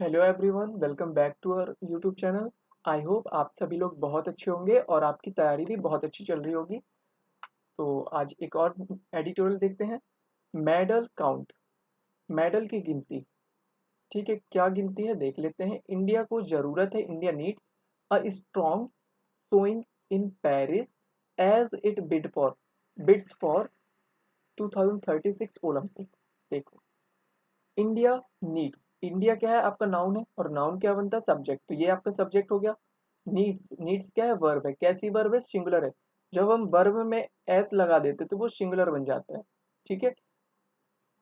Hello everyone, welcome back to our YouTube channel. I hope आप सभी लोग बहुत अच्छे होंगे और आपकी तैयारी भी बहुत अच्छी चल रही होगी। तो आज एक और एडिटोरियल देखते हैं। मेडल काउंट, मेडल की गिनती। ठीक है, क्या गिनती है देख लेते हैं। इंडिया को ज़रूरत है, India needs a strong showing in Paris as it bids for 2036 Olympic. देखो, इंडिया नीड्स, इंडिया क्या है आपका नाउन है और नाउन क्या बनता है सब्जेक्ट, तो ये आपका सब्जेक्ट हो गया। नीड्स, नीड्स क्या है वर्ब है, कैसी वर्ब है सिंगुलर है। जब हम वर्ब में एस लगा देते तो वो सिंगुलर बन जाता है। ठीक है,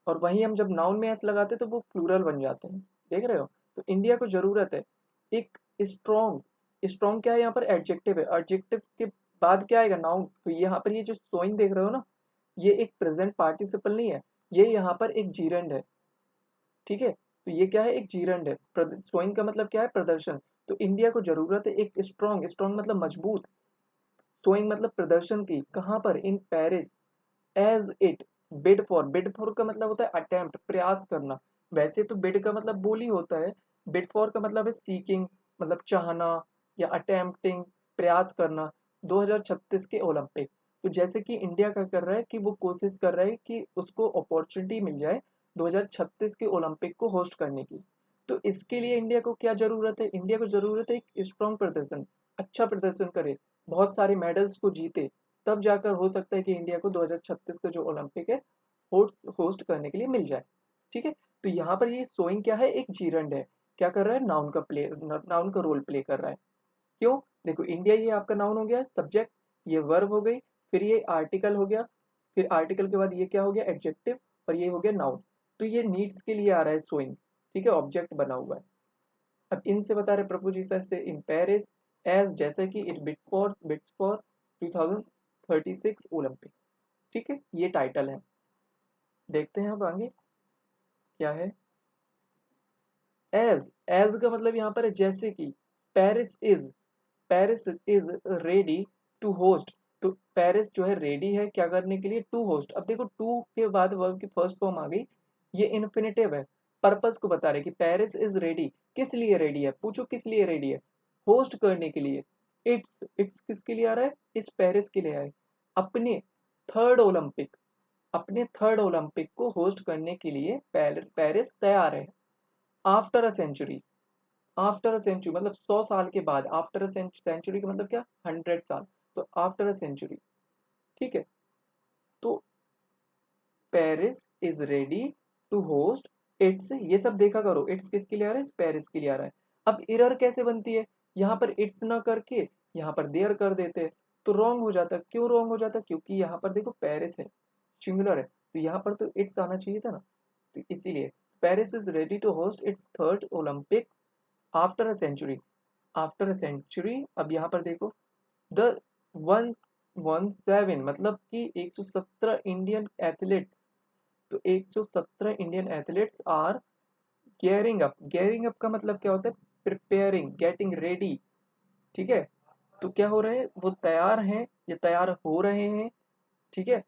और वहीं हम जब नाउन में एस लगाते तो वो प्लूरल बन जाते हैं। देख रहे हो, तो इंडिया को जरूरत है एक स्ट्रॉन्ग। स्ट्रॉन्ग क्या है यहाँ पर एडजेक्टिव है, एडजेक्टिव के बाद क्या आएगा नाउन। तो यहाँ पर ये जो सोइंग देख रहे हो ना, ये एक प्रेजेंट पार्टिसिपल नहीं है, ये यहाँ पर एक जीरेंड है। ठीक है, तो ये क्या है एक जीरंड है। शोइंग का मतलब क्या है प्रदर्शन। तो इंडिया को जरूरत है एक स्ट्रॉन्ग, स्ट्रॉन्ग मतलब मजबूत, शोइंग मतलब प्रदर्शन की। कहाँ पर, in Paris as it bid for का मतलब होता है अटेम्प्ट, प्रयास करना। वैसे तो बिड का मतलब बोली होता है, बिड फॉर का मतलब है सीकिंग, मतलब चाहना या अटेम्प्टिंग, प्रयास करना 2036 के ओलंपिक। तो जैसे कि इंडिया का कर रहा है कि वो कोशिश कर रहा है कि उसको अपॉर्चुनिटी मिल जाए 2036 के ओलंपिक को होस्ट करने की। तो इसके लिए इंडिया को क्या जरूरत है, इंडिया को जरूरत है एक स्ट्रॉन्ग प्रदर्शन, अच्छा प्रदर्शन करे, बहुत सारे मेडल्स को जीते। तब जाकर हो सकता है कि इंडिया को 2036 का जो ओलंपिक है होस्ट होस्ट करने के लिए मिल जाए। ठीक है, तो यहाँ पर ये सोइंग क्या है एक जीरंड है, क्या कर रहा है नाउन का प्ले, नाउन का रोल प्ले कर रहा है। क्यों, देखो इंडिया ये आपका नाउन हो गया सब्जेक्ट, ये वर्ब हो गई, फिर ये आर्टिकल हो गया, फिर आर्टिकल के बाद ये क्या हो गया एडजेक्टिव, और ये हो गया नाउन। तो ये नीड्स के लिए आ रहा है सोइंग। ठीक है, ऑब्जेक्ट बना हुआ है। अब इनसे बता रहे प्रपोजिशन से इन पेरिस एज, जैसे कि इट बिट्स फॉर 2036 ओलंपिक। ठीक है, ये टाइटल है। देखते हैं अब आगे क्या है। एज, एज का मतलब यहाँ पर है जैसे कि। Paris is, Paris is ready to host. तो पेरिस जो है रेडी है क्या करने के लिए, टू होस्ट। अब देखो टू के बाद वर्ब की फर्स्ट फॉर्म आ गई, ये इन्फिनेटिव है, पर्पस को बता रहे कि पेरिस इज रेडी, किस लिए रेडी है, पूछो किस लिए रेडी है, होस्ट करने के लिए। इट्स किसके लिए आ रहा है, इट्स पेरिस के लिए है, अपने थर्ड ओलंपिक, अपने थर्ड ओलंपिक को होस्ट करने के लिए पेरिस तैयार है। After a century, after a century मतलब 100 साल के बाद, आफ्टर अ सेंचुरी का मतलब क्या 100 साल, तो आफ्टर अ सेंचुरी। ठीक है, तो Paris is ready to host its, ये सब देखा करो, इट्स किसके लिए आ रहा है, पेरिस के लिए आ रहा है। अब एरर कैसे बनती है, यहाँ पर इट्स ना करके यहाँ पर देयर कर देते, तो रॉन्ग हो जाता। क्यों रॉन्ग हो जाता, क्योंकि यहाँ पर देखो पेरिस है, सिंगुलर है, तो यहाँ पर तो इट्स आना चाहिए था ना। तो इसीलिए Paris is ready to host its third Olympic after a century, after a century. अब यहाँ पर देखो द 117 मतलब कि 117 इंडियन एथलीट्स, तो 117 Indian athletes are gearing up. Gearing up का मतलब क्या होता है, प्रिपेयरिंग, गेटिंग रेडी। ठीक है, तो क्या हो रहे हैं, वो तैयार हैं या तैयार हो रहे हैं। ठीक है,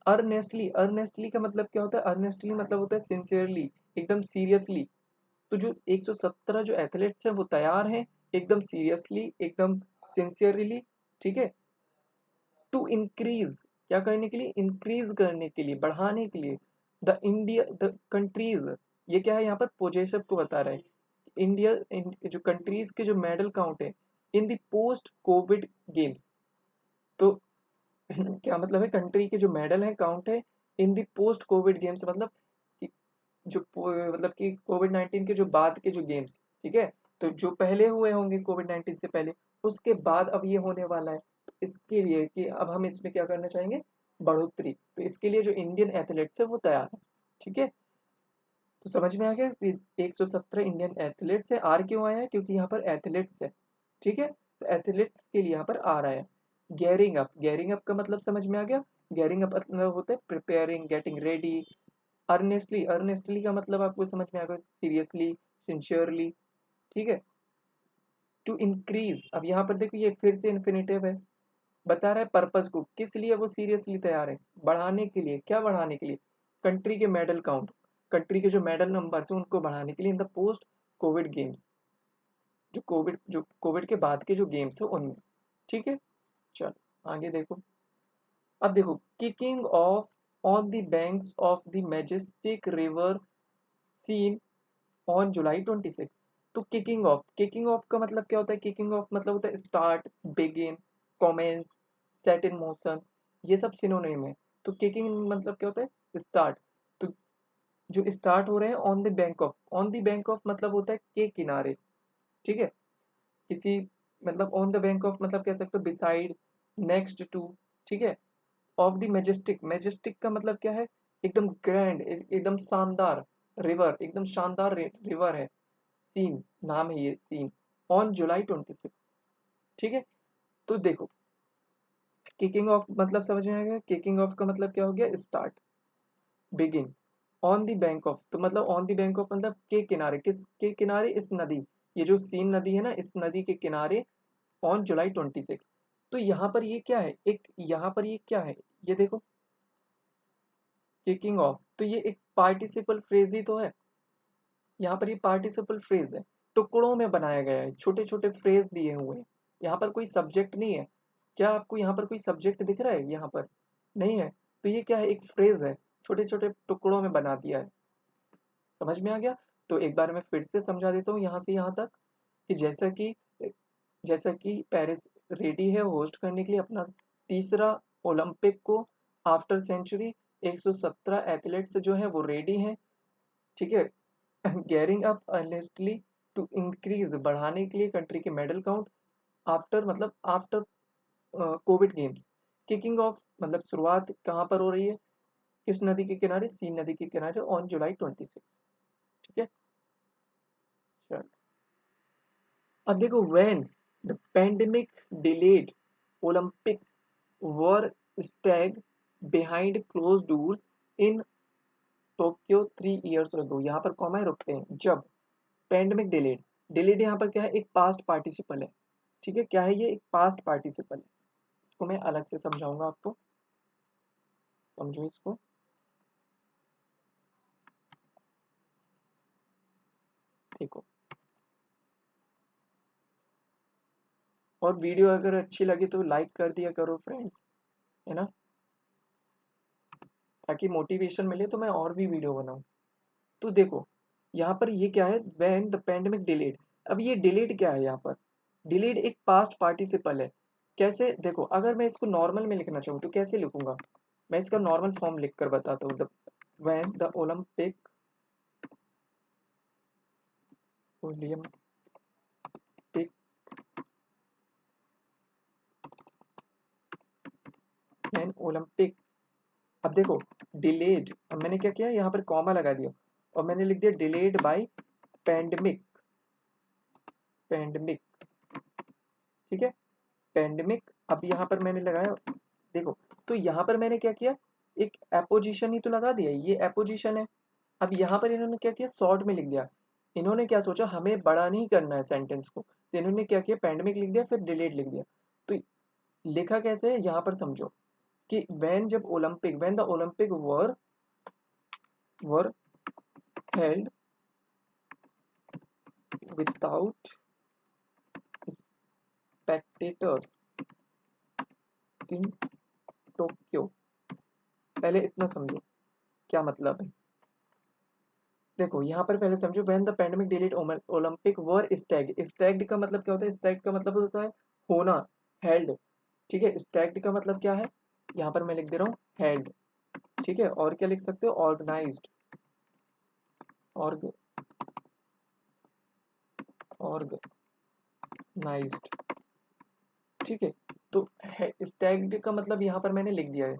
अर्नेस्टली, अर्नेस्टली का मतलब क्या होता है, अर्नेस्टली मतलब होता है सिंसियरली, एकदम सीरियसली। तो जो 117 जो एथलीट्स हैं वो तैयार हैं एकदम सीरियसली, एकदम सिंसियरली। ठीक है, टू इंक्रीज, क्या करने के लिए, इंक्रीज करने के लिए, बढ़ाने के लिए। द कंट्रीज, ये क्या है यहाँ पर पोजेसिव को बता रहा है। इंडिया, जो कंट्रीज के जो मेडल काउंट है in the post Covid games. तो क्या मतलब है, कंट्री के जो मेडल है काउंट है in the post Covid games, मतलब कि मतलब कि कोविड 19 के जो बाद के जो गेम्स। ठीक है, तो जो पहले हुए होंगे कोविड 19 से पहले, उसके बाद अब ये होने वाला है। तो इसके लिए कि अब हम इसमें क्या करना चाहेंगे, बढ़ोतरी। तो इसके लिए जो इंडियन एथलीट्स है वो तैयार है। ठीक है, तो समझ में आ गया कि 117 इंडियन एथलीट्स है, आर क्यों आया है, क्योंकि यहाँ पर एथलीट्स है। ठीक है, तो एथलीट्स के लिए यहाँ पर आ रहा है। गेयरिंग अप, गेयरिंग अप का मतलब समझ में आ गया। गेयरिंग अप मतलब होता है preparing, getting ready. Earnestly, earnestly का मतलब आपको समझ में आ गया, सीरियसली, सिंसियरली। ठीक है, टू इंक्रीज, अब यहाँ पर देखो ये फिर से इन्फिनेटिव है, बता रहा है पर्पस को, किस लिए वो सीरियसली तैयार है, बढ़ाने के लिए। क्या बढ़ाने के लिए, कंट्री के मेडल काउंट, कंट्री के जो मेडल नंबर है उनको बढ़ाने के लिए in the post Covid games, जो कोविड के बाद के जो गेम्स है उनमें। ठीक है, चलो आगे देखो। अब देखो, kicking off on the banks of the majestic river Seine on July 26। तो किकिंग ऑफ का मतलब क्या होता है? किकिंग ऑफ मतलब होता है start, begin, commence, set in motion, ये सब सिनोनिम है। तो किकिंग मतलब क्या होता है? स्टार्ट। तो जो स्टार्ट हो रहे हैं on the bank of, on the bank of मतलब होता है के किनारे। ठीक है, किसी मतलब ऑन द बैंक ऑफ मतलब कह सकते हो बिसाइड, नेक्स्ट टू। ठीक है, ऑफ द मैजेस्टिक, मैजेस्टिक का मतलब क्या है? एकदम ग्रैंड, एकदम शानदार रिवर, एकदम शानदार रिवर है। सीन नाम है ये, सीन ऑन जुलाई 26। ठीक है, तो देखो, किकिंग ऑफ मतलब समझ में आ गया? किकिंग ऑफ का मतलब क्या हो गया? Start, begin, on the bank of तो मतलब ऑन द बैंक ऑफ मतलब के किनारे, किस के किनारे? इस नदी, ये जो सीन नदी है ना, इस नदी के किनारे ऑन जुलाई 26। तो यहाँ पर ये क्या है? एक यहाँ पर ये क्या है? ये देखो, किकिंग ऑफ, तो ये एक पार्टिसिपल फ्रेज ही तो है। यहाँ पर ये पार्टिसिपल फ्रेज है, टुकड़ों में बनाया गया है, छोटे छोटे फ्रेज दिए हुए हैं। यहाँ पर कोई सब्जेक्ट नहीं है। क्या आपको यहाँ पर कोई सब्जेक्ट दिख रहा है? यहाँ पर नहीं है। तो ये क्या है? एक फ्रेज है, छोटे छोटे टुकड़ों में बना दिया है। समझ में आ गया? तो एक बार मैं फिर से समझा देता हूँ यहाँ से यहाँ तक, कि जैसा कि पेरिस रेडी है होस्ट करने के लिए अपना तीसरा ओलंपिक को। आफ्टर सेंचुरी 117 एथलीट्स जो है वो रेडी हैं। ठीक है, gearing up earnestly to increase, बढ़ाने के लिए कंट्री के मेडल काउंट। आफ्टर मतलब after Covid games. Kicking off मतलब शुरुआत कहाँ पर हो रही है? किस नदी के किनारे? सीन नदी के किनारे ऑन जुलाई 26। ठीक है, चलो अब देखो, when the pandemic delayed Olympics were Stag behind close doors in Tokyo 3 years ago। यहाँ पर कॉमा रुकते हैं। जब पेंडेमिक डिलेड, डिलेड यहाँ पर क्या है? एक पास्ट पार्टिसिपल है। ठीक है, क्या है ये? एक पास्ट पार्टिसिपल है। इसको मैं अलग से समझाऊंगा आपको, समझो इसको। देखो, और वीडियो अगर अच्छी लगी तो लाइक कर दिया करो फ्रेंड्स, है ना, ताकि मोटिवेशन मिले तो मैं और भी वीडियो बनाऊं। तो देखो, यहाँ पर ये क्या है? When the pandemic delayed. अब ये डिलेड क्या है? यहाँ पर डिलेड एक पास्ट पार्टिसिपल है। कैसे? देखो, अगर मैं इसको नॉर्मल में लिखना चाहूँ तो कैसे लिखूंगा? मैं इसका नॉर्मल फॉर्म लिख कर बताता हूँ। The when the Olympic Olympic when Olympic. अब देखो, डिलेड, अब मैंने क्या किया? यहाँ पर कॉमा लगा दिया और मैंने लिख दिया डिलेड बाय पेंडेमिक। पेंडेमिक, ठीक है, पेंडेमिक। अब यहाँ पर मैंने लगाया, देखो, तो यहाँ पर मैंने क्या किया? एक एपोजिशन ही तो लगा दिया, ये एपोजिशन है। अब यहाँ पर इन्होंने क्या किया? शॉर्ट में लिख दिया। इन्होंने क्या सोचा? हमें बड़ा नहीं करना है सेंटेंस को, तो इन्होंने क्या किया? पेंडेमिक लिख दिया, फिर डिलेड लिख दिया। तो लिखा कैसे है? यहाँ पर समझो कि when the Olympic were held without spectators in Tokyo. पहले इतना समझो क्या मतलब है। देखो, यहाँ पर पहले समझो, when the pandemic delayed Olympic were staggered. Staggered का मतलब क्या होता है? स्टैग्ड का मतलब होता है होना, हेल्ड। ठीक है, स्टैग्ड का मतलब क्या है? यहाँ पर मैं लिख दे रहा हूँ हेल्ड। ठीक है, और क्या लिख सकते हो? Organised, organised. ठीक है, तो स्टैग्ड का मतलब यहाँ पर मैंने लिख दिया है।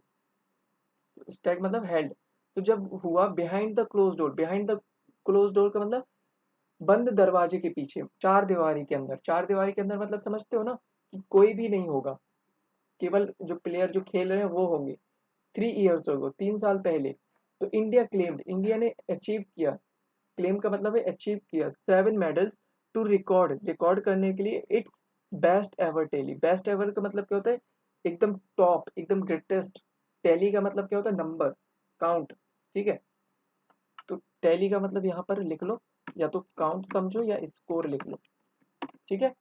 स्टैग मतलब हेल्ड। तो जब हुआ behind the close door, behind the close door का मतलब बंद दरवाजे के पीछे, चार दीवारी के अंदर। चार दीवारी के अंदर मतलब समझते हो ना, कि कोई भी नहीं होगा, केवल जो प्लेयर जो खेल रहे हैं वो होंगे। 3 years ago, 3 साल पहले। तो इंडिया क्लेम्ड, इंडिया ने अचीव किया। क्लेम का मतलब है अचीव किया 7 मेडल्स टू रिकॉर्ड, रिकॉर्ड करने के लिए its best ever tally. Best ever का मतलब क्या होता है? एकदम टॉप, एकदम ग्रेटेस्ट। टेली का मतलब क्या होता है? Number, count. ठीक है, तो टैली का मतलब यहाँ पर लिख लो, या तो काउंट समझो या स्कोर लिख लो, ठीक है।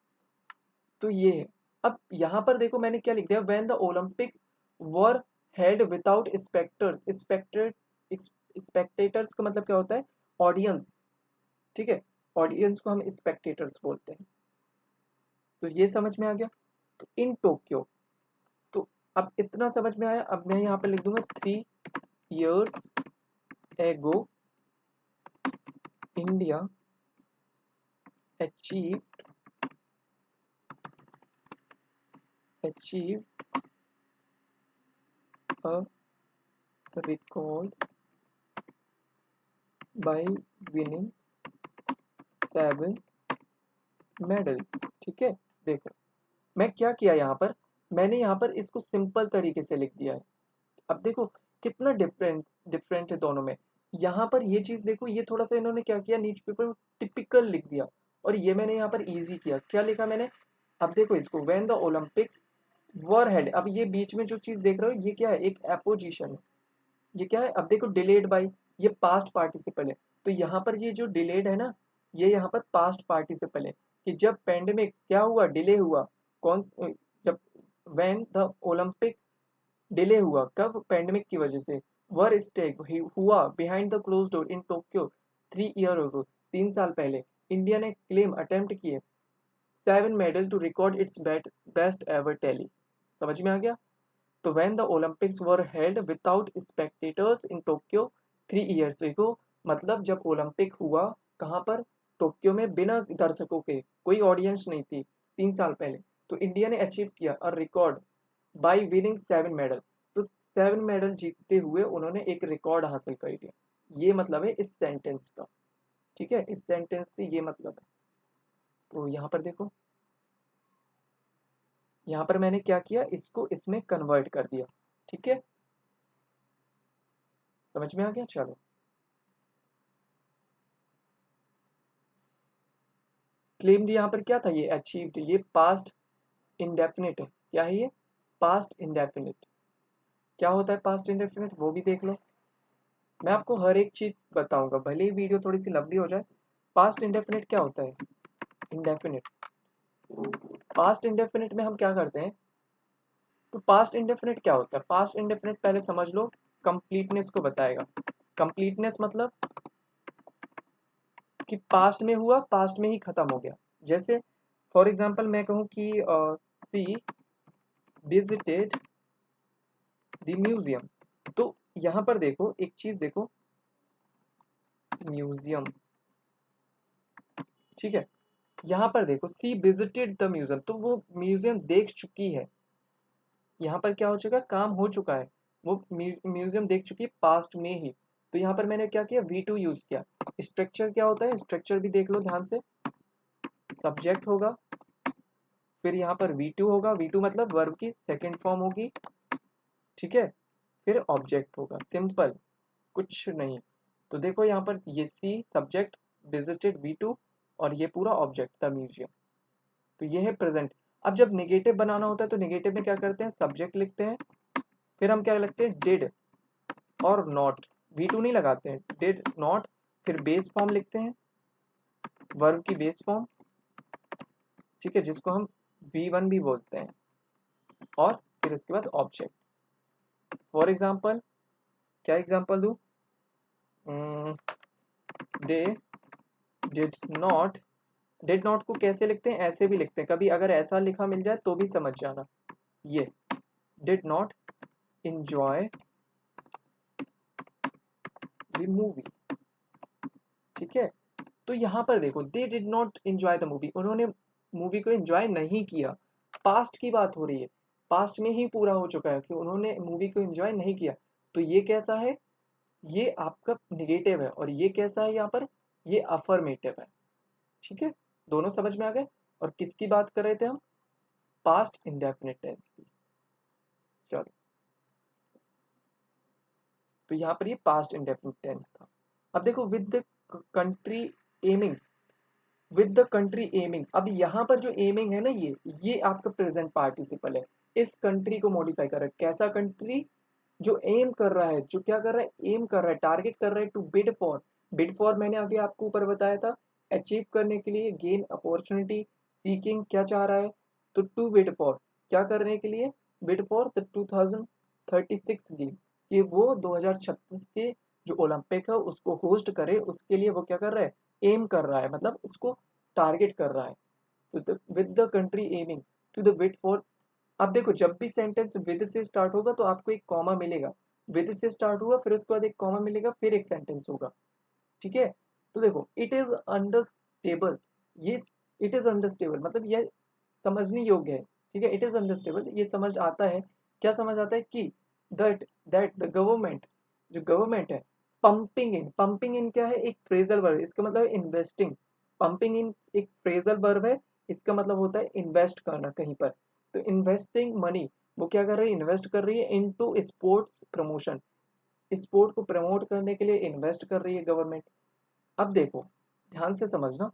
तो ये है। अब यहाँ पर देखो मैंने क्या लिख दिया, when the Olympics were held without spectators का मतलब क्या होता है, ऑडियंस, ठीक है। ऑडियंस को हम स्पेक्टेटर्स बोलते हैं। तो ये समझ में आ गया। तो इन टोक्यो, तो अब इतना समझ में आया। अब मैं यहाँ पे लिख दूंगा 3 years ago India achieved a record by winning 7 medals, ठीक है। देखो मैं क्या किया यहाँ पर, मैंने यहाँ पर इसको सिंपल तरीके से लिख दिया है। अब देखो कितना डिफरेंट डिफरेंट है दोनों में। यहाँ पर ये चीज देखो, ये थोड़ा सा इन्होंने क्या किया, न्यूज़पेपर में टिपिकल लिख दिया, और ये मैंने यहाँ पर इजी किया। क्या लिखा मैंने, अब देखो इसको, when the Olympics were held, अब ये बीच में जो चीज देख रहे हो ये क्या है, एक एपोजिशन है। ये क्या है, अब देखो डिलेड बाई, ये पास्ट पार्टिसिपल है। तो यहाँ पर ये जो डिलेड है ना, ये यहाँ पर पास्ट पार्टिसिपल है, कि जब पेंडेमिक क्या हुआ, डिले हुआ, कौन, जब व्हेन द ओलंपिक डिले हुआ, कब, पेंडेमिक की वजह से, वर स्टेक हुआ behind the close door in Tokyo 3 year ago, 3 साल पहले, इंडिया ने क्लेम अटेम्प्ट किए 7 medal to record its best ever tally. समझ में आ गया। तो when the Olympics were held without spectators in Tokyo 3 years ago, मतलब जब ओलंपिक हुआ कहाँ पर, टोक्यो में, बिना दर्शकों के, कोई ऑडियंस नहीं थी, 3 साल पहले, तो इंडिया ने अचीव किया और रिकॉर्ड बाय विनिंग 7 मेडल। तो 7 मेडल जीतते हुए उन्होंने एक रिकॉर्ड हासिल कर लिया। ये मतलब है इस सेंटेंस का, ठीक है, इस सेंटेंस से ये मतलब है। तो यहाँ पर देखो, यहाँ पर मैंने क्या किया, इसको इसमें कन्वर्ट कर दिया, ठीक है। समझ में आ गया, चलो। क्लेम्ड यहाँ पर क्या था, ये अचीव्ड, ये पास्ट इंडेफिनिट है। क्या है ये, पास्ट इंडेफिनिट। क्या होता है पास्ट इंडेफिनिट, वो भी देख लो। मैं आपको हर एक चीज बताऊंगा, भले ही वीडियो थोड़ी सी लंबी हो जाए। पास्ट इंडेफिनिट क्या होता है, इंडेफिनिट, पास्ट इंडेफिनिट में हम क्या करते हैं। तो पास्ट इंडेफिनिट क्या होता है, पास्ट इंडेफिनिट पहले समझ लो, कंप्लीटनेस को बताएगा। कंप्लीटनेस मतलब कि पास्ट में हुआ, पास्ट में ही खत्म हो गया। जैसे फॉर एग्जांपल मैं कहूँ कि सी विजिटेड द म्यूजियम, तो यहाँ पर देखो एक चीज देखो, म्यूजियम, ठीक है। यहाँ पर देखो सी विजिटेड द म्यूजियम, तो वो म्यूजियम देख चुकी है। यहाँ पर क्या हो चुका है, काम हो चुका है, वो म्यूजियम देख चुकी है पास्ट में ही। तो यहाँ पर मैंने क्या किया, V2 यूज किया। स्ट्रक्चर क्या होता है, स्ट्रक्चर भी देख लो ध्यान से, सब्जेक्ट होगा, फिर यहाँ पर V2 होगा, V2 मतलब वर्ब की सेकेंड फॉर्म होगी, ठीक है। फिर ऑब्जेक्ट होगा, सिंपल, कुछ नहीं। तो देखो यहाँ पर ये सी सब्जेक्ट, विजिटेड V2, और ये पूरा ऑब्जेक्ट था म्यूजियम। तो ये है प्रेजेंट। अब जब नेगेटिव बनाना होता है तो नेगेटिव में क्या करते हैं, सब्जेक्ट लिखते हैं, फिर हम क्या लगते हैं, डिड और नॉट, V2 नहीं लगाते हैं, डिड नॉट, फिर बेस फॉर्म लिखते हैं, वर्ब की बेस फॉर्म, ठीक है, जिसको हम V1 भी बोलते हैं, और फिर उसके बाद ऑब्जेक्ट। फॉर एग्जाम्पल, क्या एग्जाम्पल दूं, दे डिड नॉट को कैसे लिखते हैं, ऐसे भी लिखते हैं, कभी अगर ऐसा लिखा मिल जाए तो भी समझ जाना। ये did not enjoy the movie, ठीक है। तो यहाँ पर देखो, they did not enjoy the movie, उन्होंने मूवी को एंजॉय नहीं किया। पास्ट की बात हो रही है, पास्ट में ही पूरा हो चुका है कि उन्होंने मूवी को एंजॉय नहीं किया। तो ये कैसा है, ये आपका निगेटिव है, और ये कैसा है यहाँ पर, ये अफर्मेटिव है, ठीक है। दोनों समझ में आ गए। और किसकी बात कर रहे थे हम, पास्ट इंडेफिनिट टेंस की। चलो, तो यहाँ पर ये पास्ट इंडेफिनिट टेंस था। अब देखो with the country aiming, with the country aiming, अब यहाँ पर जो एमिंग है ना, ये आपका प्रेजेंट पार्टिसिपल है। इस कंट्री को मॉडिफाई कर रहा है, कैसा कंट्री, जो एम कर रहा है, जो क्या कर रहा है, एम कर रहा है, टारगेट कर रहा है, to bid for, bid for मैंने अभी आपको ऊपर बताया था, अचीव करने के लिए, गेन अपॉर्चुनिटी, सीकिंग क्या चाह रहा है, तो टू बिड फॉर क्या करने के लिए, बिड फॉर द 2036 गेम, कि वो 2036 के जो ओलंपिक है उसको होस्ट करे, उसके लिए वो क्या कर रहा है, एम कर रहा है, मतलब उसको टारगेट कर रहा है। तो with the country aiming to the bid for, अब देखो जब भी सेंटेंस विद से स्टार्ट होगा तो आपको एक कॉमा मिलेगा, विद से स्टार्ट हुआ फिर उसके बाद एक कॉमा मिलेगा फिर एक सेंटेंस होगा, ठीक है। तो देखो इट इज अंडरस्टेबल, ये इट इज अंडरस्टेबल मतलब ये समझने योग्य है, ठीक है। इट इज अंडरस्टेबल ये समझ आता है, क्या समझ आता है कि दैट दैट द गवर्नमेंट, जो गवर्नमेंट है, पंपिंग इन क्या है, एक फ्रेजल वर्ब, इसका मतलब है इन्वेस्टिंग, पंपिंग इन एक फ्रेजल वर्ब है, इसका मतलब होता है इन्वेस्ट करना कहीं पर। तो इन्वेस्टिंग मनी, वो क्या कर रही है, इन्वेस्ट कर रही है इनटू स्पोर्ट्स प्रमोशन, स्पोर्ट को प्रमोट करने के लिए इन्वेस्ट कर रही है गवर्नमेंट। अब देखो ध्यान से समझना,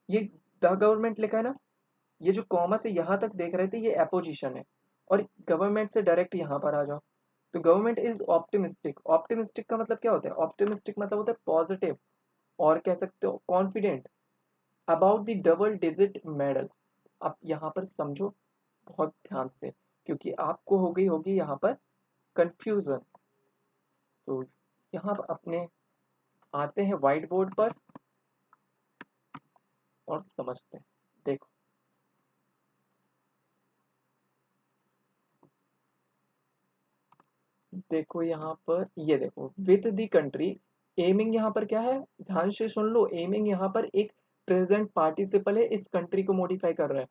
ये द गवर्नमेंट लिखा है ना, ये जो कॉमा से यहाँ तक देख रहे थे ये अपोजिशन है, और गवर्नमेंट से डायरेक्ट यहाँ पर आ जाओ, तो गवर्नमेंट इज ऑप्टिमिस्टिक, ऑप्टिमिस्टिक का मतलब क्या होता है, ऑप्टिमिस्टिक मतलब होता है पॉजिटिव, और कह सकते हो confident about the double digit medals. अब यहाँ पर समझो बहुत ध्यान से, क्योंकि आपको हो गई होगी यहाँ पर कंफ्यूजन। तो यहाँ पर अपने आते हैं व्हाइट बोर्ड पर और समझते हैं। देखो देखो यहाँ पर ये देखो विद द कंट्री, एमिंग यहाँ पर क्या है, ध्यान से सुन लो, एमिंग यहाँ पर एक प्रेजेंट पार्टिसिपल है, इस कंट्री को मॉडिफाई कर रहा है।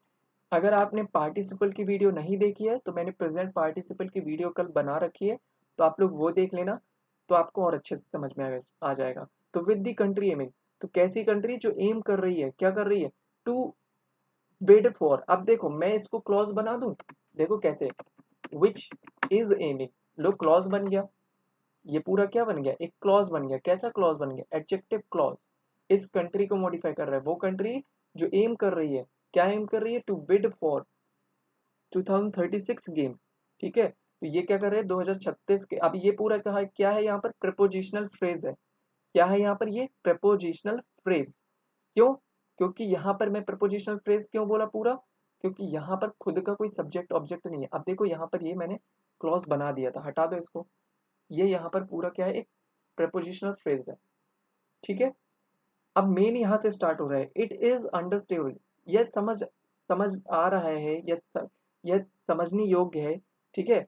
अगर आपने पार्टिसिपल की वीडियो नहीं देखी है तो मैंने प्रेजेंट पार्टिसिपल की वीडियो कल बना रखी है, तो आप लोग वो देख लेना, तो आपको और अच्छे से समझ में आ जाएगा। तो विद द कंट्री एमिंग, तो कैसी कंट्री, जो एम कर रही है, क्या कर रही है, टू बिड फॉर। अब देखो मैं इसको क्लॉज बना दूं, देखो कैसे, which is aiming, low clause बन गया, ये पूरा क्या बन गया, एक क्लॉज बन गया। कैसा क्लॉज बन गया, एडजेक्टिव क्लॉज। इस कंट्री को मॉडिफाई कर रहा है वो कंट्री जो एम कर रही है, क्या एम कर रही है, टू बिड फॉर 2036 गेम, ठीक है। तो ये क्या कर रहे हैं 2036 के, अब ये पूरा कहा क्या है, यहाँ पर प्रपोजिशनल फ्रेज है, क्या है यहाँ पर, ये प्रपोजिशनल फ्रेज। क्यों, क्योंकि यहाँ पर मैं प्रपोजिशनल फ्रेज क्यों बोला पूरा, क्योंकि यहाँ पर खुद का कोई सब्जेक्ट ऑब्जेक्ट नहीं है। अब देखो यहाँ पर ये मैंने क्लॉज बना दिया था, हटा दो इसको, ये यहाँ पर पूरा क्या है, एक प्रपोजिशनल फ्रेज है, ठीक है। अब मेन यहाँ से स्टार्ट हो रहा है, इट इज अंडरस्टेबल, यह समझ समझ आ रहा है, यह समझने योग्य है, ठीक है,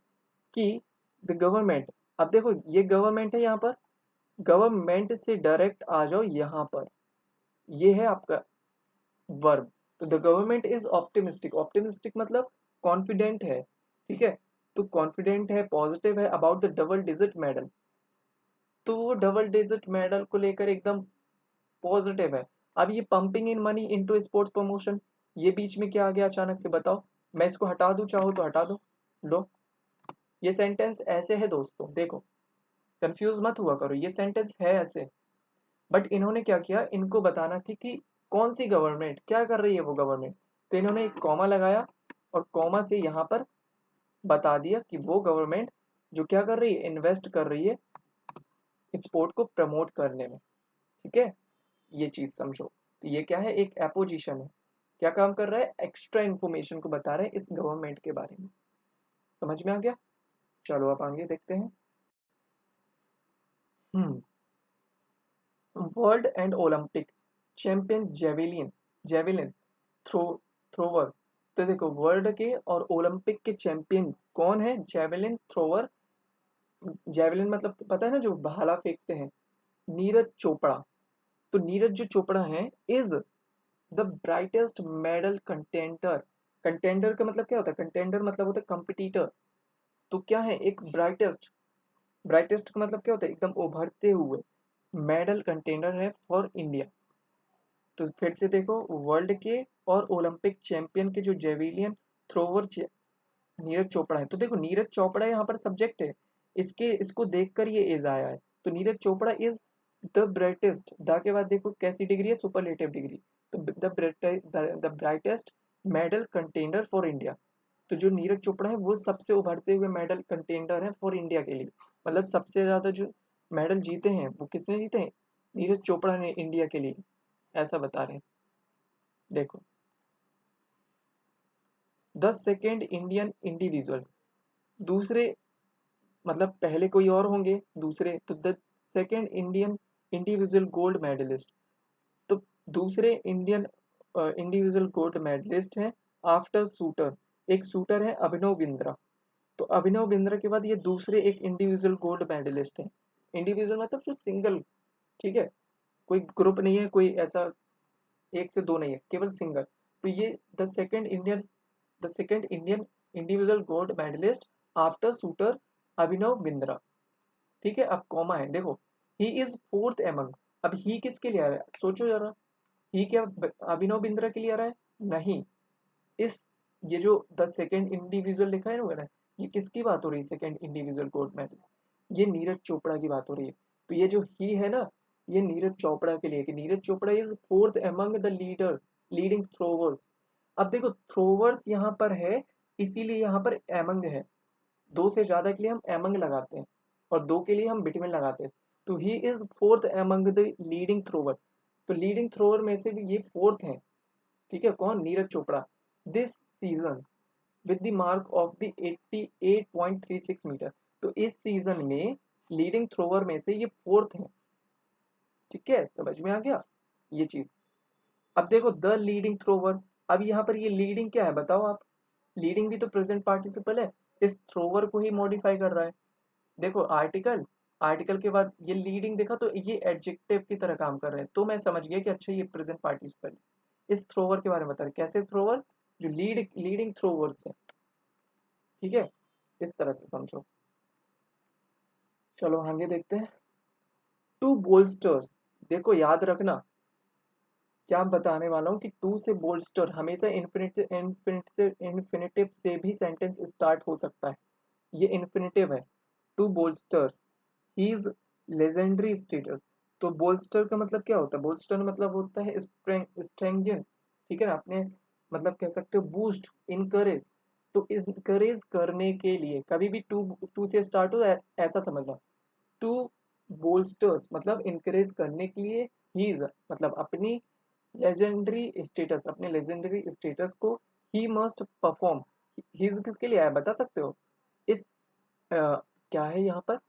कि द गवर्नमेंट, अब देखो ये गवर्नमेंट है यहाँ पर, गवर्नमेंट से डायरेक्ट आ जाओ यहाँ पर, ये है आपका वर्ब। तो the government is optimistic, optimistic मतलब कॉन्फिडेंट है, ठीक है। तो कॉन्फिडेंट है, पॉजिटिव है about the double digit medal, तो वो डबल डिजिट मेडल को लेकर एकदम पॉजिटिव है। अब ये pumping in money into sports promotion, ये बीच में क्या आ गया अचानक से, बताओ। मैं इसको हटा दूं, चाहो तो हटा दो, लो। ये सेंटेंस ऐसे है दोस्तों, देखो कंफ्यूज मत हुआ करो, ये सेंटेंस है ऐसे, बट इन्होंने क्या किया, इनको बताना थी कि कौन सी गवर्नमेंट क्या कर रही है वो गवर्नमेंट, तो इन्होंने एक कॉमा लगाया, और कॉमा से यहाँ पर बता दिया कि वो गवर्नमेंट जो क्या कर रही है, इन्वेस्ट कर रही है स्पोर्ट को प्रमोट करने में, ठीक है। ये चीज समझो, तो ये क्या है, एक एपोजिशन है, क्या काम कर रहा है, एक्स्ट्रा इन्फॉर्मेशन को बता रहे हैं इस गवर्नमेंट के बारे में। समझ में आ गया, चलो अब आगे देखते हैं। Hmm world and Olympic champion javelin, javelin throw thrower, तो देखो वर्ल्ड के और ओलंपिक के चैंपियन कौन है, जेवेलिन थ्रोवर, जेवेलिन मतलब तो पता है ना जो भाला फेंकते हैं, नीरज चोपड़ा। तो नीरज जो चोपड़ा है is the brightest medal contender, contender का मतलब क्या होता है, कंटेंडर मतलब होता है कंपिटिटर, तो क्या है एक ब्राइटेस्ट, ब्राइटेस्ट का मतलब क्या होता है, एकदम उभरते हुए मेडल कंटेंडर है फॉर इंडिया। तो फिर से देखो वर्ल्ड के और ओलंपिक चैंपियन के जो जेविलियन थ्रोवर नीरज चोपड़ा है, तो देखो नीरज चोपड़ा यहाँ पर सब्जेक्ट है, इसके इसको देखकर ये इज आया है, तो Neeraj Chopra is the brightest, the के बाद देखो कैसी डिग्री है, सुपरलेटिव डिग्री, तो the brightest medal contender for India. तो जो नीरज चोपड़ा है वो सबसे उभरते हुए मेडल कंटेंडर है फॉर इंडिया के लिए, मतलब सबसे ज्यादा जो मेडल जीते हैं वो किसने जीते हैं, नीरज चोपड़ा ने इंडिया के लिए, ऐसा बता रहे हैं। देखो, द सेकेंड इंडियन इंडिविजुअल, दूसरे मतलब पहले कोई और होंगे दूसरे, तो the second Indian individual gold medallist, तो दूसरे इंडियन इंडिविजुअल गोल्ड मेडलिस्ट हैं आफ्टर शूटर, एक शूटर है अभिनव बिंद्रा, तो अभिनव बिंद्रा के बाद ये दूसरे एक इंडिविजुअल गोल्ड मेडलिस्ट हैं। इंडिविजुअल मतलब जो सिंगल, ठीक है, कोई ग्रुप नहीं है, कोई ऐसा एक से दो नहीं है, केवल सिंगल। तो ये the second Indian individual gold medallist after shooter Abhinav Bindra, ठीक है। अब कॉमा है, देखो, ही इज फोर्थ एमंग, अब ही किसके लिए आ रहा है, सोचो जरा, ही क्या अभिनव बिंद्रा के लिए आ रहा है, नहीं। इस ये जो द सेकेंड इंडिविजुअल लिखा है ना वगैरह, ये किसकी बात हो रही है, सेकेंड इंडिविजुअल गोल्ड मेडलिस्ट, ये नीरज चोपड़ा की बात हो रही है। तो ये जो ही है ना, ये नीरज चोपड़ा के लिए, कि Neeraj Chopra is fourth among the leader leading throwers. अब देखो, थ्रोवर्स यहाँ पर है, इसीलिए यहाँ पर एमंग है, दो से ज्यादा के लिए हम एमंग लगाते हैं और दो के लिए हम बिटवीन लगाते हैं। तो he is fourth among the leading thrower, तो लीडिंग थ्रोवर में से भी ये फोर्थ है, ठीक है, कौन, Neeraj Chopra, this season with the mark of the 88.36 metre, तो इस सीजन में लीडिंग थ्रोवर में से ये फोर्थ है, ठीक है, समझ में आ गया ये चीज। अब देखो द लीडिंग थ्रोवर, अब यहाँ पर ये लीडिंग क्या है बताओ आप, लीडिंग भी तो प्रेजेंट पार्टिसिपल है, इस थ्रोवर को ही मॉडिफाई कर रहा है। देखो आर्टिकल, आर्टिकल के बाद ये लीडिंग देखा तो ये एडजेक्टिव की तरह काम कर रहे हैं, तो मैं समझ गया कि अच्छा ये प्रेजेंट पार्टिसिपल इस थ्रोवर के बारे में बता रहे, कैसे थ्रोवर, जो लीडिंग थ्रोवर्स है, ठीक है, इस तरह से समझो। चलो आगे देखते हैं, टू बोल्स्टर्स, देखो याद रखना क्या बताने वाला हूँ कि टू से बोल्स्टर हमेशा इन्फिनेटिव से भी सेंटेंस स्टार्ट हो सकता है, ये इन्फिनेटिव है। To bolsters his legendary status, तो बोल्स्टर का मतलब क्या होता है, बोल्स्टर मतलब होता है स्ट्रेंजन, ठीक है ना, अपने मतलब कह सकते हो बूस्ट, इनकरेज, तो इनकरेज करने के लिए कभी भी टू टू से स्टार्ट हो ऐसा समझना। टू बोल्स्टर्स मतलब इनकरेज करने के लिए, हीज मतलब अपनी लेजेंडरी स्टेटस, अपने लेजेंडरी स्टेटस को ही मस्ट परफॉर्म, हीज किसके लिए आया बता सकते हो, इस क्या है यहाँ पर,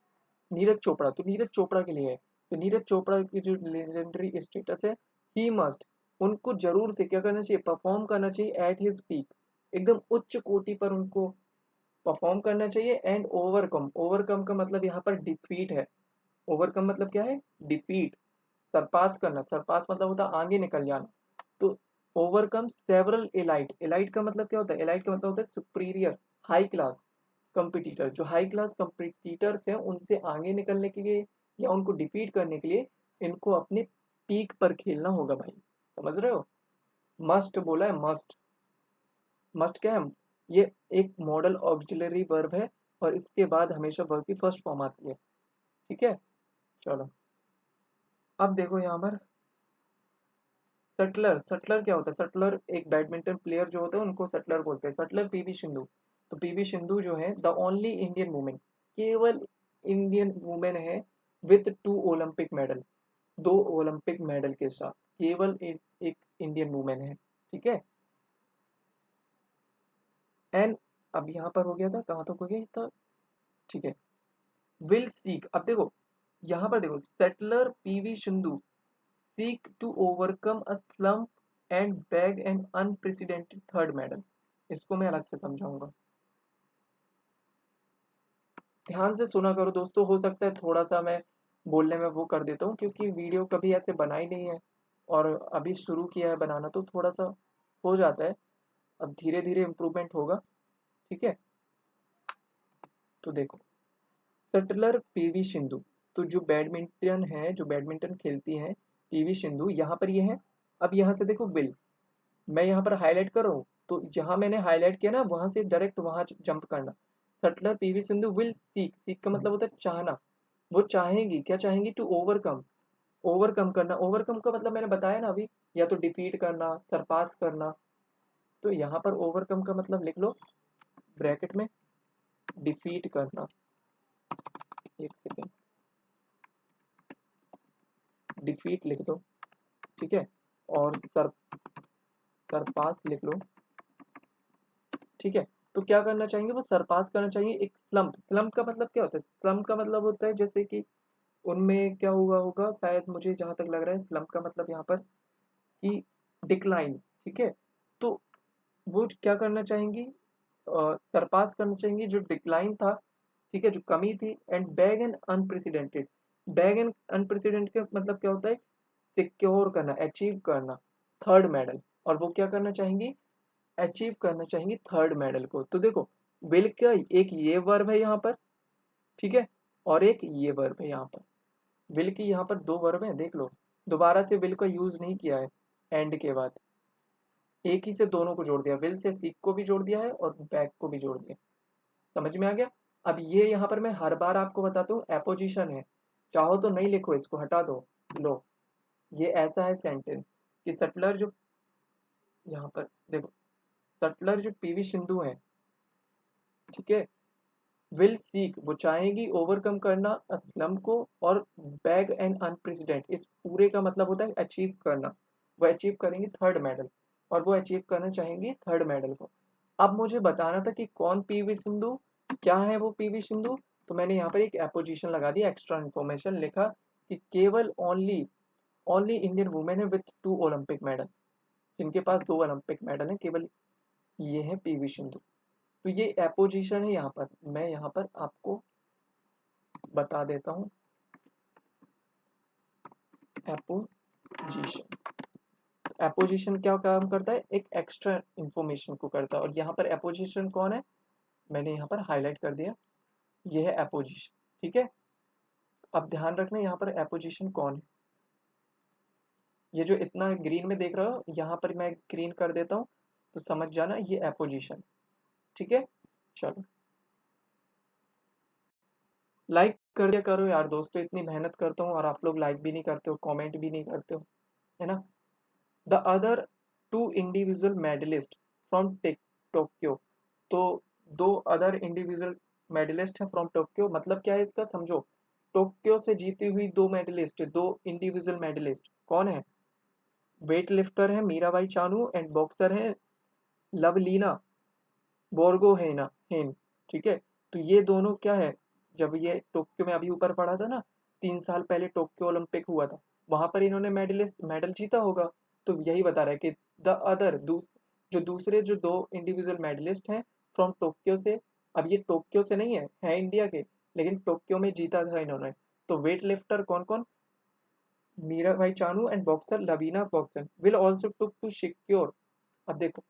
नीरज चोपड़ा, तो नीरज चोपड़ा के लिए है, तो नीरज चोपड़ा की जो लेजेंडरी स्टेटस है, ही मस्ट, उनको जरूर से क्या करना चाहिए, परफॉर्म करना चाहिए एट हिज पीक, एकदम उच्च कोटि पर उनको परफॉर्म करना चाहिए, एंड ओवरकम, ओवरकम का मतलब यहाँ पर डिफीट है, ओवरकम मतलब क्या है, डिफीट, सरपास करना, सरपास मतलब होता है आगे निकल जाना, तो ओवरकम सेवरल एलाइट, एलाइट का मतलब क्या होता है, एलाइट का मतलब होता है सुपीरियर, हाई क्लास कंपिटिटर, जो हाई क्लास कंपिटिटर्स हैं उनसे आगे निकलने के लिए या उनको डिफीट करने के लिए इनको अपने पीक पर खेलना होगा भाई, समझ रहे हो। मस्ट बोला है, मस्ट, मस्ट क्या है, ये एक मॉडल ऑक्सिलरी वर्ब है और इसके बाद हमेशा वर्ब की फर्स्ट फॉर्म आती है, ठीक है। चलो अब देखो यहाँ पर सटलर, सटलर क्या होता है, सटलर एक बैडमिंटन प्लेयर जो होता है उनको सटलर बोलते हैं, सटलर पीवी सिंधु, तो पीवी सिंधु जो है द ओनली इंडियन वुमेन, केवल इंडियन वुमेन है विथ टू ओलंपिक मेडल, दो ओलंपिक मेडल के साथ, केवल एक इंडियन वुमेन है, ठीक है। एंड अब यहाँ पर हो गया था, कहाँ तक हो गया था, ठीक है, विल सीक, अब देखो यहाँ पर देखो, shuttler PV Sindhu seek to overcome a slump and bag an unprecedented third medal, इसको मैं अलग से समझाऊंगा, ध्यान से सुना करो दोस्तों, हो सकता है थोड़ा सा मैं बोलने में वो कर देता हूँ क्योंकि वीडियो कभी ऐसे बनाई नहीं है और अभी शुरू किया है बनाना, तो थोड़ा सा हो जाता है, अब धीरे धीरे इम्प्रूवमेंट होगा, ठीक है। तो देखो सटलर पीवी सिंधु, तो जो बैडमिंटन है, जो बैडमिंटन खेलती हैं पीवी सिंधु, यहाँ पर ये है। अब यहाँ से देखो विल, मैं यहाँ पर हाईलाइट कर रहा हूँ, तो जहां मैंने हाईलाइट किया ना वहां से डायरेक्ट वहां जंप करना, subtler PV Sindhu will seek, seek का मतलब होता है चाहना, वो चाहेंगी, क्या चाहेंगी, टू ओवरकम, ओवरकम करना, ओवरकम का मतलब मैंने बताया ना अभी, या तो डिफीट करना, सरपास करना, तो यहाँ पर ओवरकम का मतलब लिख लो ब्रैकेट में, डिफीट करना, एक सेकेंड, डिफीट लिख दो, ठीक है, और सरपास लिख लो, ठीक है। तो क्या करना चाहेंगे, वो सरपास करना चाहिए एक स्लम्प का मतलब क्या होता है, स्लम्प का मतलब होता है जैसे कि उनमें क्या हुआ होगा, शायद मुझे जहां तक लग रहा है स्लम्प का मतलब यहाँ पर कि डिक्लाइन, ठीक है। तो वो क्या करना चाहेंगी, सरपास करना चाहेंगी जो डिक्लाइन था, ठीक है, जो कमी थी, and bag and unprecedented. Bag and unprecedented का मतलब क्या होता है, सिक्योर करना, अचीव करना थर्ड मेडल। और वो क्या करना चाहेंगी, अचीव करना चाहेंगी थर्ड मेडल को। तो देखो विल का एक ये वर्ब है यहाँ पर, ठीक है, और एक ये वर्ब है यहाँ पर। विल की यहाँ पर दो वर्ब है, देख लो, दोबारा से विल का यूज नहीं किया है एंड के बाद, एक ही से दोनों को जोड़ दिया, विल से सीक को भी जोड़ दिया है और बैक को भी जोड़ दिया। समझ में आ गया। अब ये यहाँ पर मैं हर बार आपको बताता हूँ एपोजिशन है, चाहो तो नहीं लिखो, इसको हटा दो। लो, ये ऐसा है सेंटेंस कि सटलर जो, यहाँ पर देखो, सटलर जो पीवी सिंधु है, ठीक है, विल सीक वो चाहेगी ओवरकम करना असलम को, और बैग एंड अनप्रेसिडेंट इस पूरे का मतलब होता है अचीव करना। वो अचीव करेंगी थर्ड मेडल, और वो अचीव करना चाहेंगी थर्ड मेडल को। अब मुझे बताना था कि कौन पीवी सिंधु, क्या है वो पीवी सिंधु। तो मैंने यहाँ पर एक एपोजिशन लगा दिया, एक्स्ट्रा इन्फॉर्मेशन लिखा कि केवल ओनली ओनली इंडियन वुमेन है विथ 2 ओलंपिक मेडल, जिनके पास 2 ओलंपिक मेडल है, केवल ये है पीवी सिंधु। तो ये एपोजिशन है, यहाँ पर मैं यहाँ पर आपको बता देता हूँ एपोजिशन। एपोजिशन क्या काम करता है, एक एक्स्ट्रा इंफॉर्मेशन को करता है, और यहाँ पर एपोजिशन कौन है, मैंने यहाँ पर हाईलाइट कर दिया, ये है एपोजिशन, ठीक है। अब ध्यान रखना यहाँ पर एपोजिशन कौन है, ये जो इतना ग्रीन में देख रहे हो, यहाँ पर मैं ग्रीन कर देता हूँ, तो समझ जाना ये एपोजिशन, ठीक है। चलो, लाइक कर दिया करो यार दोस्तों, इतनी मेहनत करता हूँ और आप लोग लाइक भी नहीं करते हो, कमेंट भी नहीं करते हो, है ना। The other two individual medallist from Tokyo. तो दो अदर इंडिविजुअल मेडलिस्ट हैं फ्रॉम टोक्यो, मतलब क्या है इसका समझो, टोक्यो से जीती हुई दो मेडलिस्ट, दो इंडिविजुअल मेडलिस्ट कौन है, वेट लिफ्टर है मीराबाई चानू, एंड बॉक्सर है लवलीना बोर्गोहेना हेन, ठीक है। तो ये दोनों क्या है, जब ये टोक्यो में अभी ऊपर पढ़ा था ना, 3 साल पहले टोक्यो ओलंपिक हुआ था, वहां पर इन्होंने मेडल जीता होगा। तो यही बता रहा है कि द अदर जो दूसरे जो दो इंडिविजुअल मेडलिस्ट हैं फ्रॉम टोक्यो से, अब ये टोक्यो से नहीं है इंडिया के, लेकिन टोक्यो में जीता था इन्होंने। तो वेट लिफ्टर कौन कौन, मीराबाई चानू एंड बॉक्सर लवीना बॉक्सन will also took to secure. अब देखो,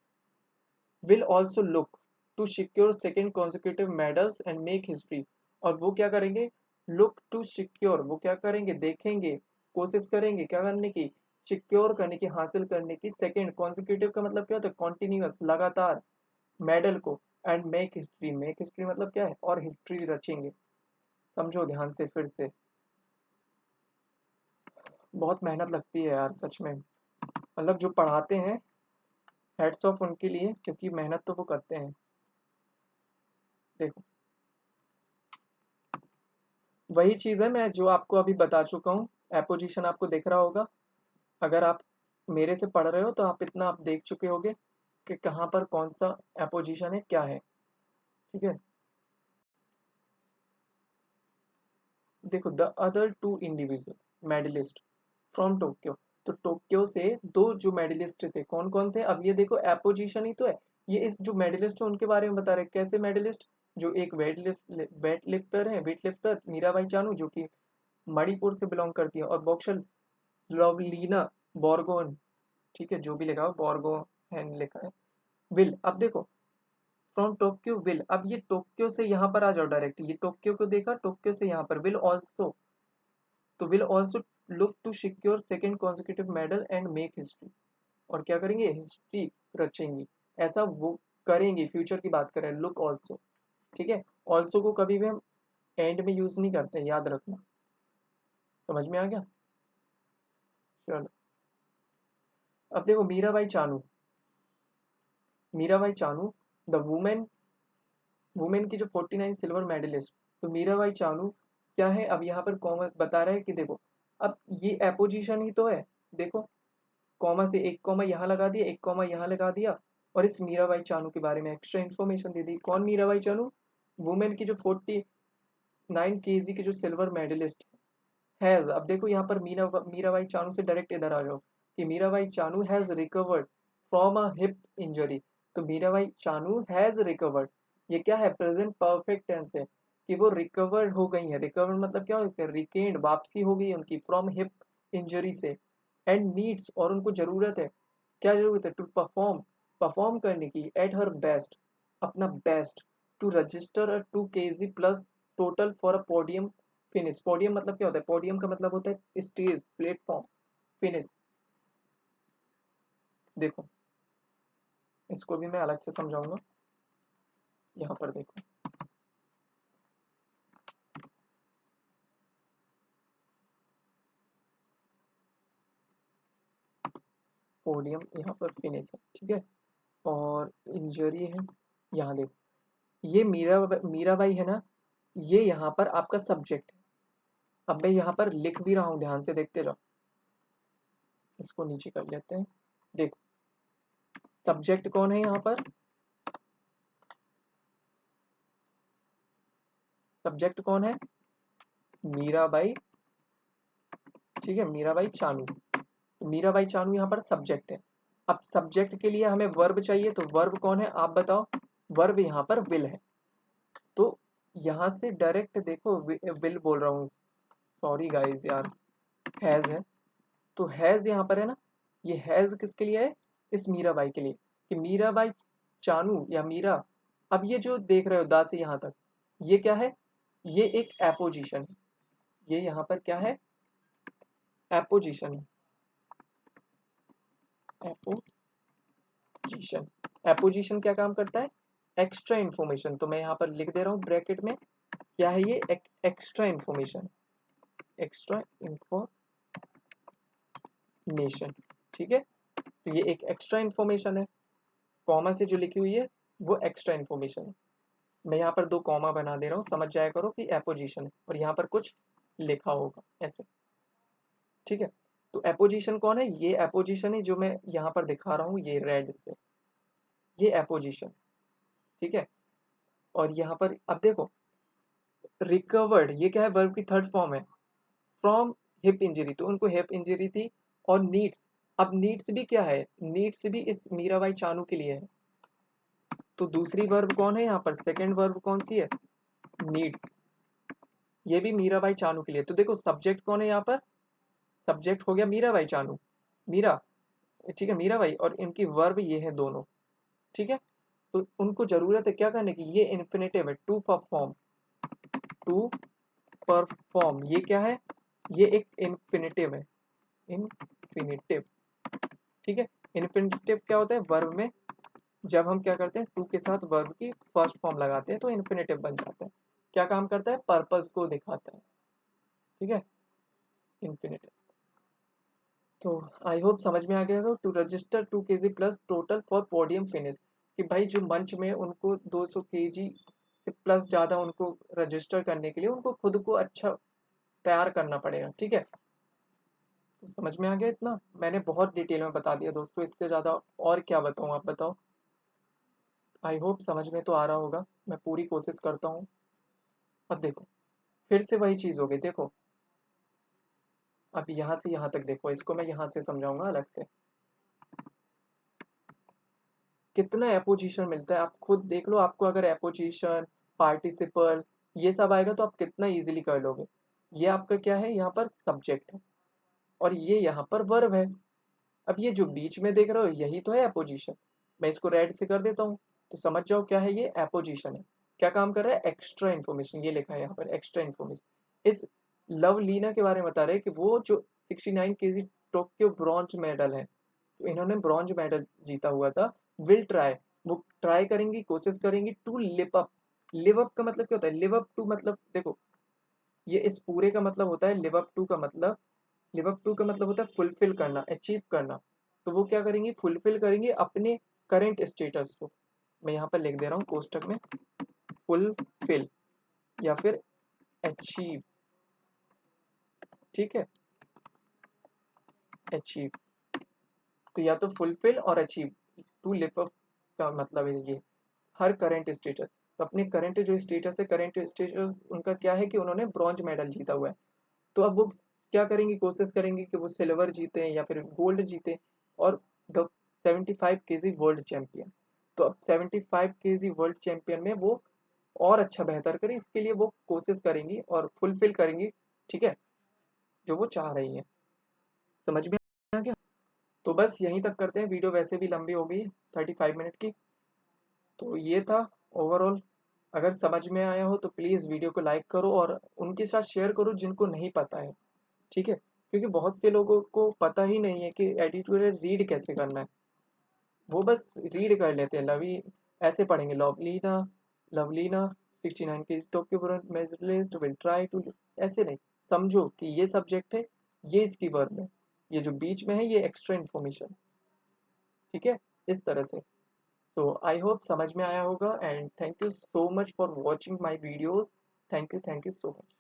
will also look to secure second consecutive medals and make history। और वो क्या करेंगे, look to secure, वो क्या करेंगे, देखेंगे, कोशिश करेंगे क्या करने की, सिक्योर करने की, हासिल करने की सेकंड कॉन्सिक्यूटिव का मतलब क्या होता है, कॉन्टिन्यूअस लगातार मेडल को, एंड मेक हिस्ट्री मतलब क्या है, और हिस्ट्री रचेंगे। समझो ध्यान से फिर से, बहुत मेहनत लगती है यार सच में, मतलब जो पढ़ाते हैं हेड्स ऑफ उनके लिए, क्योंकि मेहनत तो वो करते हैं। देखो वही चीज़ है मैं जो आपको अभी बता चुका हूँ, एपोजिशन आपको दिख रहा होगा। अगर आप मेरे से पढ़ रहे हो तो आप इतना आप देख चुके होगे कि कहाँ पर कौन सा एपोजिशन है, क्या है, ठीक है। देखो the other two individual medallist from Tokyo, तो टोक्यो से दो जो मेडलिस्ट थे कौन कौन थे, अब ये देखो एपोजिशन ही तो है। ये इस जो मेडलिस्ट है उनके बारे में बता रहे हैं, कैसे मेडलिस्ट, जो एक वेट लिफ्टर मीराबाई चानू जो कि मणिपुर से बिलोंग करती है, और बॉक्सर लवलीना बोर्गोन, ठीक है, जो भी लिखा हो बोर्गोहेन लिखा है। विल, अब देखो फ्रॉम टोक्यो विल, अब ये टोक्यो से यहाँ पर आ जाओ डायरेक्ट, ये टोक्यो को देखा, टोक्यो से यहाँ पर विल ऑल्सो, तो will also look to secure second consecutive medal and make history, और क्या करेंगे, हिस्ट्री रचेंगी, ऐसा वो करेंगी, फ्यूचर की बात करें, लुक ऑल्सो, ठीक है। ऑल्सो को कभी भी हम एंड में यूज नहीं करते, याद रखना। समझ में आ गया। चलो, अब देखो Mirabai Chanu the women, women की जो 49 सिल्वर मेडलिस्ट, तो मीराबाई चानू क्या है, अब यहाँ पर कॉमन बता रहा है कि देखो अब ये एपोजिशन ही तो है, देखो कॉमा से एक कॉमा यहाँ लगा दिया, एक कॉमा यहाँ लगा दिया, और इस मीराबाई चानू के बारे में एक्स्ट्रा इन्फॉर्मेशन दे दी। कौन मीराबाई चानू? वुमेन की जो 49 kg की जो सिल्वर मेडलिस्ट हैज। अब देखो यहाँ पर मीराबाई चानू से डायरेक्ट इधर आ जाओ कि Mirabai Chanu has recovered from a hip injury. तो मीराबाई चानू हैज रिकवर्ड, ये क्या है? प्रेजेंट परफेक्ट टेंस है कि वो रिकवर्ड हो गई है। रिकवर मतलब क्या होता है? रिकेन्ड, वापसी हो गई है उनकी फ्रॉम हिप इंजरी से। एंड नीड्स, और उनको जरूरत है, क्या जरूरत है? टू परफॉर्म, परफॉर्म करने की, एट हर बेस्ट, अपना best, to register a 2 kg plus total for a podium finish. Podium मतलब क्या होता है? पोडियम का मतलब होता है स्टेज, प्लेटफॉर्म, फिनिश। देखो इसको भी मैं अलग से समझाऊंगा। यहाँ पर देखो, पोडियम यहाँ पर फिनिश है, ठीक है, और इंजरी है। यहाँ देखो, ये मीराबाई है ना, ये यहाँ पर आपका सब्जेक्ट है। अब मैं यहाँ पर लिख भी रहा हूँ, ध्यान से देखते जाओ। इसको नीचे कर लेते हैं। देखो सब्जेक्ट कौन है यहाँ पर? सब्जेक्ट कौन है? मीराबाई, ठीक है, मीराबाई चानू। तो मीराबाई चानू यहाँ पर सब्जेक्ट है। अब सब्जेक्ट के लिए हमें वर्ब चाहिए, तो वर्ब कौन है आप बताओ? वर्ब यहाँ पर विल है। तो यहाँ से डायरेक्ट देखो, विल बोल रहा हूँ, सॉरी गाइस यार, हैज है। तो हैज यहाँ पर है ना, ये हैज किसके लिए है? इस मीराबाई के लिए, कि मीराबाई चानू या मीरा। अब ये जो देख रहे हो दा से यहाँ तक, ये क्या है? ये एक एपोजिशन है। ये यहाँ पर क्या है? एपोजिशन है। एपोजिशन, एपोजिशन क्या काम करता है? Extra information. तो मैं यहाँ पर लिख दे रहा हूँ ब्रैकेट में, क्या है ये? एक्स्ट्रा इन्फॉर्मेशन, एक्स्ट्रा इन्फॉर्मेशन, ठीक है। तो ये एक एक्स्ट्रा इन्फॉर्मेशन है, कॉमा से जो लिखी हुई है वो एक्स्ट्रा इन्फॉर्मेशन है। मैं यहाँ पर 2 कॉमा बना दे रहा हूँ, समझ जाया करो कि एपोजिशन है, और यहाँ पर कुछ लिखा होगा ऐसे, ठीक है। तो एपोजिशन कौन है? ये एपोजिशन है जो मैं यहाँ पर दिखा रहा हूँ, ये रेड से, ये एपोजिशन, ठीक है। और यहाँ पर अब देखो, रिकवर्ड, ये क्या है? वर्ब की थर्ड फॉर्म है, फ्रॉम हिप इंजरी, तो उनको हिप इंजरी थी। और नीड्स, अब नीड्स भी क्या है? नीड्स भी इस मीराबाई चानू के लिए है। तो दूसरी वर्ब कौन है यहाँ पर? सेकंड वर्ब कौन सी है? नीड्स, ये भी मीराबाई चानू के लिए। तो देखो सब्जेक्ट कौन है यहाँ पर? सब्जेक्ट हो गया मीराबाई चानू, मीरा, ठीक है, मीराबाई, और इनकी वर्ब ये है दोनों, ठीक है। तो उनको जरूरत है क्या करने की? ये इन्फिनेटिव है, टू परफॉर्म, टू परफॉर्म, ये क्या है? ये एक इन्फिनेटिव है, इन्फिनेटिव, ठीक है। इन्फिनेटिव क्या होता है? वर्ब में जब हम क्या करते हैं, टू के साथ वर्ब की फर्स्ट फॉर्म लगाते हैं तो इन्फिनेटिव बन जाता है। क्या काम करता है? पर्पस को दिखाता है, ठीक है, इन्फिनेटिव। तो आई होप समझ में आ गया होगा। To register 2 kg plus total for podium finish, कि भाई जो मंच में उनको 200 kg से प्लस ज़्यादा उनको रजिस्टर करने के लिए उनको खुद को अच्छा तैयार करना पड़ेगा, ठीक है। तो समझ में आ गया इतना? मैंने बहुत डिटेल में बता दिया दोस्तों, इससे ज़्यादा और क्या बताऊँ, आप बताओ। आई होप समझ में तो आ रहा होगा, मैं पूरी कोशिश करता हूँ। अब देखो फिर से वही चीज़ हो गई, देखो अब यहाँ से यहाँ तक देखो, इसको मैं यहाँ से समझाऊंगा अलग से। कितना एपोजिशन मिलता है आप खुद देख लो। आपको अगर एपोजिशन, पार्टिसिपल, ये सब आएगा तो आप कितना इजीली कर लोगे। ये आपका क्या है? यहाँ पर सब्जेक्ट है, और ये यहाँ पर वर्ब है। अब ये जो बीच में देख रहे हो यही तो है एपोजिशन। मैं इसको रेड से कर देता हूँ, तो समझ जाओ क्या है, ये एपोजिशन है। क्या काम कर रहा है? एक्स्ट्रा इन्फॉर्मेशन, ये लिखा है यहाँ पर एक्स्ट्रा इन्फॉर्मेशन। इस लव लीना के बारे में बता रहे हैं कि वो जो 69 kg टोक्यो ब्रॉन्ज मेडल है, तो इन्होंने ब्रॉन्ज मेडल जीता हुआ था। विल ट्राई, वो ट्राई करेंगी, कोशिश करेंगी, to live up. Live up का मतलब क्या होता है? लिव अप टू मतलब देखो, ये इस पूरे का मतलब होता है लिव अप टू का मतलब, लिव अप टू का मतलब होता है फुलफिल करना, अचीव करना। तो वो क्या करेंगी? फुलफिल करेंगी अपने करंट स्टेटस को। मैं यहाँ पर लिख दे रहा हूँ कोष्टक में, फुलफिल या फिर अचीव, ठीक है। अचीव। तो या तो फुलफिल और अचीव, टू लिव अप का मतलब है ये, हर करंट स्टेटस। तो अपने करंट जो स्टेटस है, करंट स्टेटस उनका क्या है कि उन्होंने ब्रॉन्ज मेडल जीता हुआ है। तो अब वो क्या करेंगी, कोशिश करेंगी कि वो सिल्वर जीते या फिर गोल्ड जीते, और द 75 केजी वर्ल्ड चैंपियन। तो अब 75 केजी वर्ल्ड चैंपियन में वो और अच्छा बेहतर करें, इसके लिए वो कोशिश करेंगी और फुलफिल करेंगी, ठीक है, जो वो चाह रही हैं। समझ में आ गया? तो बस यहीं तक करते हैं, वीडियो वैसे भी लंबी हो गई 35 मिनट की। तो ये था ओवरऑल। अगर समझ में आया हो तो प्लीज़ वीडियो को लाइक करो और उनके साथ शेयर करो जिनको नहीं पता है, ठीक है? क्योंकि बहुत से लोगों को पता ही नहीं है कि एडिटोरियल रीड कैसे करना है। वो बस रीड कर लेते हैं, लवी ऐसे पढ़ेंगे, लवलीना लवलीना 69 के Tokyo medallist will try to, ऐसे नहीं। समझो कि ये सब्जेक्ट है, ये इसकी वर्ब है, ये जो बीच में है ये एक्स्ट्रा इन्फॉर्मेशन, ठीक है, इस तरह से। सो आई होप समझ में आया होगा, and thank you so much for watching my videos. Thank you so much.